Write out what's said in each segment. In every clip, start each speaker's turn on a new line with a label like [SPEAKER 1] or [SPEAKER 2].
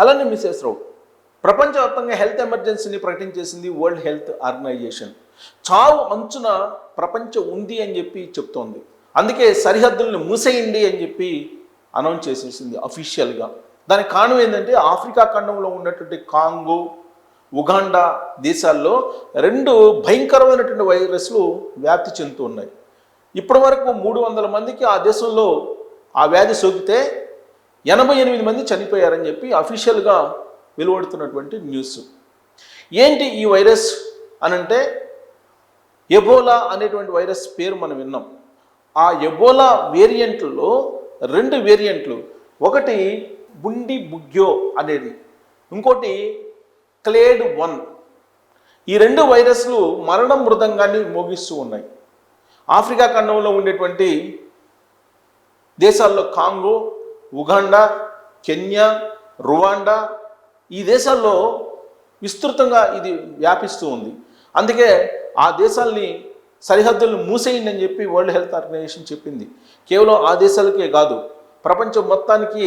[SPEAKER 1] అలానే మిసెస్ రావు, ప్రపంచవ్యాప్తంగా health ఎమర్జెన్సీని ప్రకటించేసింది world health organisation. చావు అంచున ప్రపంచం ఉంది అని చెప్పి చెప్తోంది. అందుకే సరిహద్దుల్ని మూసేయండి అని చెప్పి అనౌన్స్ చేసేసింది అఫీషియల్గా. దానికి కారణం ఏంటంటే ఆఫ్రికా ఖండంలో ఉన్నటువంటి కాంగో, ఉగాండా దేశాల్లో 2 భయంకరమైనటువంటి వైరస్లు వ్యాప్తి చెందుతూ ఉన్నాయి. ఇప్పటి వరకు 300 మందికి ఆ దేశంలో ఆ వ్యాధి సోకితే 88 మంది చనిపోయారని చెప్పి అఫీషియల్గా వెలువడుతున్నటువంటి న్యూస్. ఏంటి ఈ వైరస్ అనంటే ఎబోలా అనేటువంటి వైరస్ పేరు మనం విన్నాం. ఆ ఎబోలా వేరియంట్లలో 2 వేరియంట్లు, ఒకటి బుండి బుగ్యో అనేది, ఇంకోటి క్లేడ్ 1. ఈ 2 వైరస్లు మరణ మృదంగాన్ని మోగిస్తూ ఉన్నాయి. ఆఫ్రికా ఖండంలో ఉండేటువంటి దేశాల్లో కాంగో, ఉగాండా, కెన్యా, రువాండా ఈ దేశాల్లో విస్తృతంగా ఇది వ్యాపిస్తూ ఉంది. అందుకే ఆ దేశాల్ని సరిహద్దులను మూసేయండి అని చెప్పి వరల్డ్ హెల్త్ ఆర్గనైజేషన్ చెప్పింది. కేవలం ఆ దేశాలకే కాదు, ప్రపంచం మొత్తానికి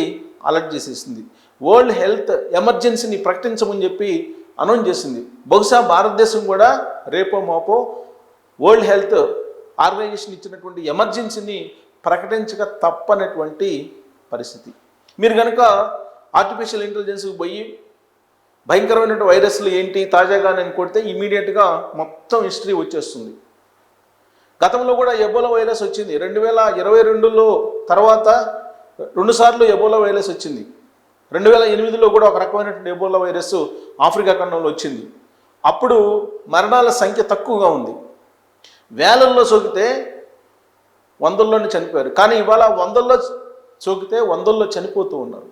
[SPEAKER 1] అలర్ట్ చేసేసింది. వరల్డ్ హెల్త్ ఎమర్జెన్సీని ప్రకటించమని చెప్పి అనౌన్స్ చేసింది. బహుశా భారతదేశం కూడా రేపో మాపో వరల్డ్ హెల్త్ ఆర్గనైజేషన్ ఇచ్చినటువంటి ఎమర్జెన్సీని ప్రకటించక తప్పనటువంటి పరిస్థితి. మీరు కనుక ఆర్టిఫిషియల్ ఇంటెలిజెన్స్కి పోయి భయంకరమైనటువంటి వైరస్లు ఏంటి తాజాగా అని కొడితే ఇమీడియట్గా మొత్తం హిస్టరీ వచ్చేస్తుంది. గతంలో కూడా ఎబోలా వైరస్ వచ్చింది. 2022లో తర్వాత 2 సార్లు ఎబోలా వైరస్ వచ్చింది. 2008లో కూడా ఒక రకమైనటువంటి ఎబోలా వైరస్ ఆఫ్రికా ఖండంలో వచ్చింది. అప్పుడు మరణాల సంఖ్య తక్కువగా ఉంది. వేలల్లో సోకితే 100లోనే చనిపోయారు. కానీ ఇవాళ 100లో సోకితే 100లో చనిపోతూ ఉన్నారు.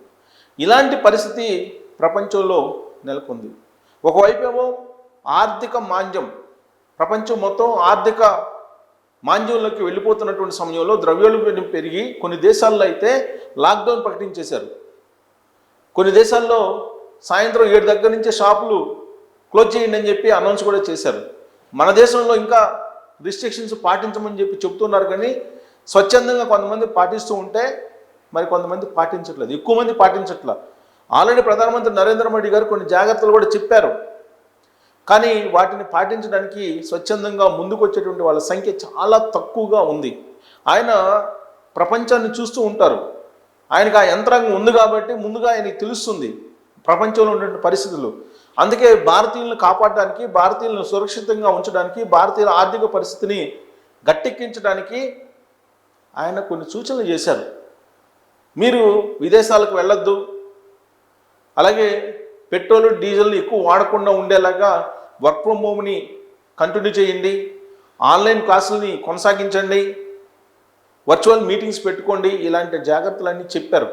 [SPEAKER 1] ఇలాంటి పరిస్థితి ప్రపంచంలో నెలకొంది. ఒకవైపు ఏమో ఆర్థిక మాంద్యం, ప్రపంచం మొత్తం ఆర్థిక మాంద్యంలోకి వెళ్ళిపోతున్నటువంటి సమయంలో ద్రవ్యోల్బణం పెరిగి కొన్ని దేశాల్లో అయితే లాక్డౌన్ ప్రకటించేశారు. కొన్ని దేశాల్లో సాయంత్రం 7 దగ్గర నుంచే షాపులు క్లోజ్ చేయండి అని చెప్పి అనౌన్స్ కూడా చేశారు. మన దేశంలో ఇంకా రిస్ట్రిక్షన్స్ పాటించమని చెప్పి చెప్తున్నారు. కానీ స్వచ్ఛందంగా కొంతమంది పాటిస్తూ ఉంటే మరి కొంతమంది పాటించట్లేదు, ఎక్కువ మంది పాటించట్లా. ఆల్రెడీ ప్రధానమంత్రి నరేంద్ర మోడీ గారు కొన్ని జాగ్రత్తలు కూడా చెప్పారు. కానీ వాటిని పాటించడానికి స్వచ్ఛందంగా ముందుకు వచ్చేటువంటి వాళ్ళ సంఖ్య చాలా తక్కువగా ఉంది. ఆయన ప్రపంచాన్ని చూస్తూ ఉంటారు. ఆయనకు ఆ యంత్రాంగం ఉంది కాబట్టి ముందుగా ఆయనకి తెలుస్తుంది ప్రపంచంలో ఉన్నటువంటి పరిస్థితులు. అందుకే భారతీయులను కాపాడడానికి, భారతీయులను సురక్షితంగా ఉంచడానికి, భారతీయుల ఆర్థిక పరిస్థితిని గట్టెక్కించడానికి ఆయన కొన్ని సూచనలు చేశారు. మీరు విదేశాలకు వెళ్ళొద్దు, అలాగే పెట్రోల్ డీజిల్ని ఎక్కువ వాడకుండా ఉండేలాగా వర్క్ ఫ్రమ్ హోమ్ని కంటిన్యూ చేయండి, ఆన్లైన్ క్లాసులని కొనసాగించండి, వర్చువల్ మీటింగ్స్ పెట్టుకోండి, ఇలాంటి జాగ్రత్తలన్నీ చెప్పారు.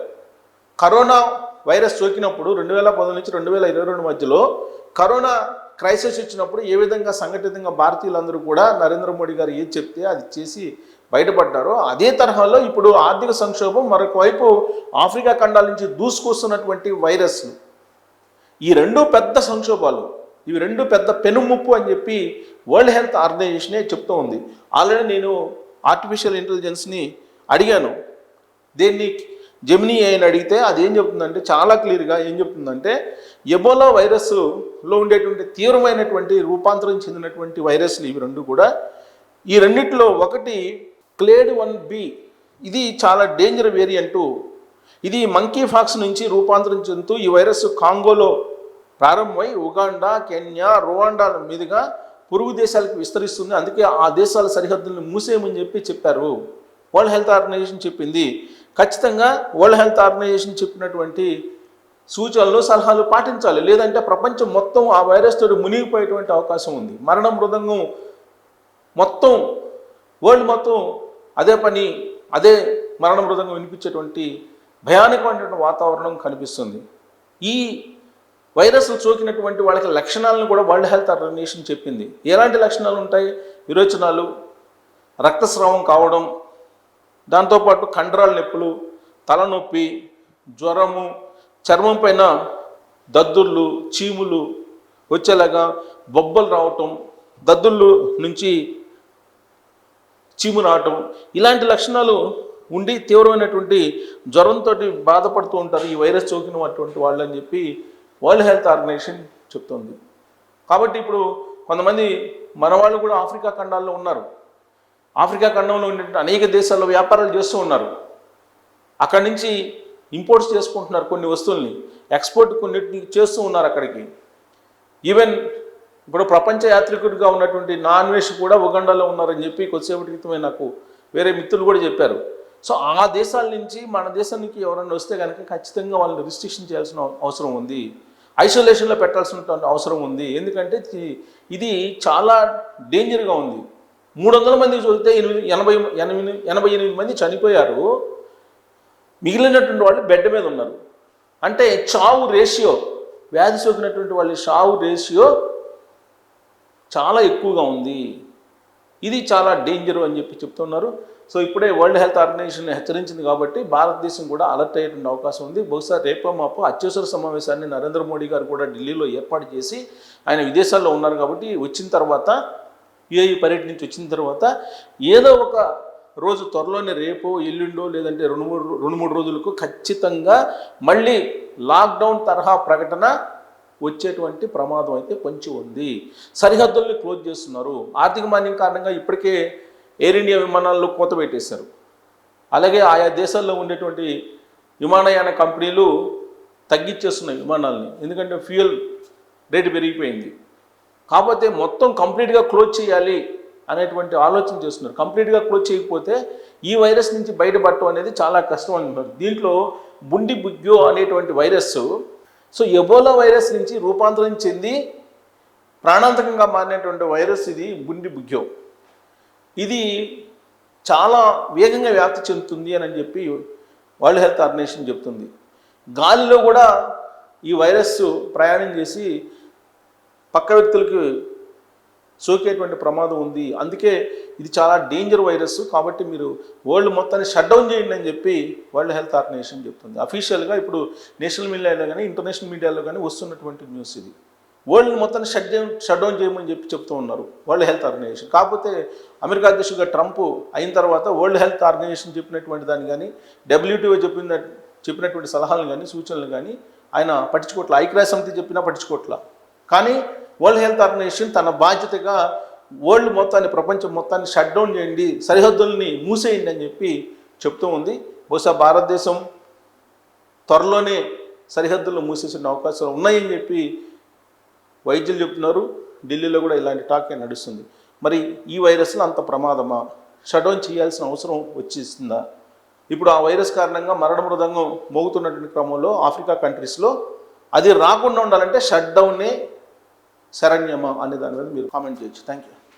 [SPEAKER 1] కరోనా వైరస్ సోకినప్పుడు 2019 నుంచి 2022 మధ్యలో కరోనా క్రైసిస్ ఇచ్చినప్పుడు ఏ విధంగా సంఘటితంగా భారతీయులందరూ కూడా నరేంద్ర మోడీ గారు ఏది చెప్తే అది చేసి బయటపడ్డారో అదే తరహాలో ఇప్పుడు ఆర్థిక సంక్షోభం, మరొక వైపు ఆఫ్రికా ఖండాల నుంచి దూసుకొస్తున్నటువంటి వైరస్లు, ఈ 2 పెద్ద సంక్షోభాలు, ఇవి 2 పెద్ద పెనుముప్పు అని చెప్పి వరల్డ్ హెల్త్ ఆర్గనైజేషనే చెప్తూ ఉంది. ఆల్రెడీ నేను ఆర్టిఫిషియల్ ఇంటెలిజెన్స్ని అడిగాను, దేన్ని జెమినీ అని అడిగితే అది ఏం చెప్తుందంటే, చాలా క్లియర్గా ఏం చెప్తుందంటే, ఎబోలా వైరస్లో ఉండేటువంటి తీవ్రమైనటువంటి రూపాంతరం చెందినటువంటి వైరస్లు ఇవి 2 కూడా. ఈ రెండిట్లో ఒకటి క్లేడ్ 1B, ఇది చాలా డేంజర్ వేరియంటు. ఇది మంకీ ఫాక్స్ నుంచి రూపాంతరం చెందుతూ ఈ వైరస్ కాంగోలో ప్రారంభమై ఉగాండా, కెన్యా, రువాండా మీదుగా పొరుగు దేశాలకు విస్తరిస్తుంది. అందుకే ఆ దేశాల సరిహద్దులను మూసేయమని చెప్పారు. వరల్డ్ హెల్త్ ఆర్గనైజేషన్ చెప్పింది. ఖచ్చితంగా వరల్డ్ హెల్త్ ఆర్గనైజేషన్ చెప్పినటువంటి సూచనలు, సలహాలు పాటించాలి. లేదంటే ప్రపంచం మొత్తం ఆ వైరస్ తోటి మునిగిపోయేటువంటి అవకాశం ఉంది. మరణ మృదంగం మొత్తం వరల్డ్ మొత్తం అదే మరణ మృదంగం వినిపించేటువంటి భయానకమైనటువంటి వాతావరణం కనిపిస్తుంది. ఈ వైరస్లు సోకినటువంటి వాళ్ళకి లక్షణాలను కూడా వరల్డ్ హెల్త్ ఆర్గనైజేషన్ చెప్పింది. ఎలాంటి లక్షణాలు ఉంటాయి? విరోచనాలు, రక్తస్రావం కావడం, దాంతోపాటు కండరాల నొప్పులు, తలనొప్పి, జ్వరము, చర్మం పైన దద్దుర్లు, చీములు వచ్చేలాగా బొబ్బలు రావటం, దద్దుర్లు నుంచి చీము రావటం, ఇలాంటి లక్షణాలు ఉండి తీవ్రమైనటువంటి జ్వరంతో బాధపడుతూ ఉంటారు ఈ వైరస్ సోకినటువంటి వాళ్ళు అని చెప్పి వరల్డ్ హెల్త్ ఆర్గనైజేషన్ చెప్తుంది. కాబట్టి ఇప్పుడు కొంతమంది మన వాళ్ళు కూడా ఆఫ్రికా ఖండాల్లో ఉన్నారు. ఆఫ్రికా ఖండంలో ఉన్నటువంటి అనేక దేశాల్లో వ్యాపారాలు చేస్తూ ఉన్నారు. అక్కడి నుంచి ఇంపోర్ట్స్ చేసుకుంటున్నారు కొన్ని వస్తువుల్ని, ఎక్స్పోర్ట్ కొన్నిటిని చేస్తూ ఉన్నారు అక్కడికి. ఈవెన్ ఇప్పుడు ప్రపంచ యాత్రికుడిగా ఉన్నటువంటి నాన్వేష్ కూడా ఉగాండాలో ఉన్నారని చెప్పి కొద్దిసేపటి క్రితమే నాకు వేరే మిత్రులు కూడా చెప్పారు. సో ఆ దేశాల నుంచి మన దేశానికి ఎవరైనా వస్తే కనుక ఖచ్చితంగా వాళ్ళని రిస్ట్రిక్షన్ చేయాల్సిన అవసరం ఉంది, ఐసోలేషన్లో పెట్టాల్సిన అవసరం ఉంది. ఎందుకంటే ఇది చాలా డేంజర్గా ఉంది. 300 మందికి చూస్తే 88 మంది చనిపోయారు, మిగిలినటువంటి వాళ్ళు బెడ్ మీద ఉన్నారు. అంటే చావు రేషియో, వ్యాధి సోకినటువంటి వాళ్ళ చావు రేషియో చాలా ఎక్కువగా ఉంది. ఇది చాలా డేంజర్ అని చెప్పి చెప్తున్నారు. సో ఇప్పుడే వరల్డ్ హెల్త్ ఆర్గనైజేషన్ హెచ్చరించింది కాబట్టి భారతదేశం కూడా అలర్ట్ అయ్యేటువంటి అవకాశం ఉంది. బహుశా రేపో మాపో అత్యవసర సమావేశాన్ని నరేంద్ర మోడీ గారు కూడా ఢిల్లీలో ఏర్పాటు చేసి, ఆయన విదేశాల్లో ఉన్నారు కాబట్టి వచ్చిన తర్వాత యుఏఈ పర్యటన నుంచి వచ్చిన తర్వాత ఏదో ఒక రోజు త్వరలోనే రేపో ఎల్లుండో లేదంటే రెండు మూడు రోజులకు ఖచ్చితంగా మళ్ళీ లాక్డౌన్ తరహా ప్రకటన వచ్చేటువంటి ప్రమాదం అయితే పొంచి ఉంది. సరిహద్దుల్ని క్లోజ్ చేస్తున్నారు. ఆర్థిక మాంద్యం కారణంగా ఇప్పటికే ఎయిర్ ఇండియా విమానాల్లో కోత పెట్టేశారు. అలాగే ఆయా దేశాల్లో ఉండేటువంటి విమానయాన కంపెనీలు తగ్గించేస్తున్నాయి విమానాలని, ఎందుకంటే ఫ్యూయల్ రేటు పెరిగిపోయింది. కాకపోతే మొత్తం కంప్లీట్గా క్లోజ్ చేయాలి అనేటువంటి ఆలోచన చేస్తున్నారు. కంప్లీట్గా క్లోజ్ చేయకపోతే ఈ వైరస్ నుంచి బయటపడటం అనేది చాలా కష్టం అంటున్నారు. దీంట్లో బుండి బుగ్యో అనేటువంటి వైరస్, సో ఎబోలా వైరస్ నుంచి రూపాంతరం చెంది ప్రాణాంతకంగా మారినటువంటి వైరస్ ఇది బుండి బుగ్యో. ఇది చాలా వేగంగా వ్యాప్తి చెందుతుంది అని చెప్పి వరల్డ్ హెల్త్ ఆర్గనైజేషన్ చెప్తుంది. గాలిలో కూడా ఈ వైరస్ ప్రయాణం చేసి పక్క వ్యక్తులకు సోకేటువంటి ప్రమాదం ఉంది. అందుకే ఇది చాలా డేంజర్ వైరస్. కాబట్టి మీరు వరల్డ్ మొత్తాన్ని షట్ డౌన్ చేయండి అని చెప్పి వరల్డ్ హెల్త్ ఆర్గనైజేషన్ చెప్తుంది. అఫీషియల్గా ఇప్పుడు నేషనల్ మీడియాలో కానీ ఇంటర్నేషనల్ మీడియాలో కానీ వస్తున్నటువంటి న్యూస్ ఇది. వరల్డ్ మొత్తాన్ని షట్ డౌన్ చేయమని చెప్తూ ఉన్నారు వరల్డ్ హెల్త్ ఆర్గనైజేషన్. కాకపోతే అమెరికా అధ్యక్షుడిగా ట్రంప్ అయిన తర్వాత వరల్డ్ హెల్త్ ఆర్గనైజేషన్ చెప్పినటువంటి దాన్ని కానీ, డబ్ల్యూటీఓ చెప్పినటువంటి సలహాలను కానీ, సూచనలు కానీ ఆయన పట్టించుకోవట్ల. ఐక్యరాజ్య సమితి చెప్పినా పట్టించుకోవట్ల. కానీ వరల్డ్ హెల్త్ ఆర్గనైజేషన్ తన బాధ్యతగా వరల్డ్ మొత్తాన్ని, ప్రపంచం మొత్తాన్ని షట్ డౌన్ చేయండి, సరిహద్దుల్ని మూసేయండి అని చెప్పి చెప్తూ ఉంది. బహుశా భారతదేశం త్వరలోనే సరిహద్దులను మూసేసిన అవకాశాలు ఉన్నాయని చెప్పి వైద్యులు చెప్తున్నారు. ఢిల్లీలో కూడా ఇలాంటి టాక్ నడుస్తుంది. మరి ఈ వైరస్లో అంత ప్రమాదమా? షట్ డౌన్ చేయాల్సిన అవసరం వచ్చేసిందా? ఇప్పుడు ఆ వైరస్ కారణంగా మరణ మృదంగం మోగుతున్నటువంటి క్రమంలో ఆఫ్రికా కంట్రీస్లో అది రాకుండా ఉండాలంటే షట్ డౌన్నే శరణ్యమా అనే దాని మీద మీరు కామెంట్ చేయొచ్చు. Thank you.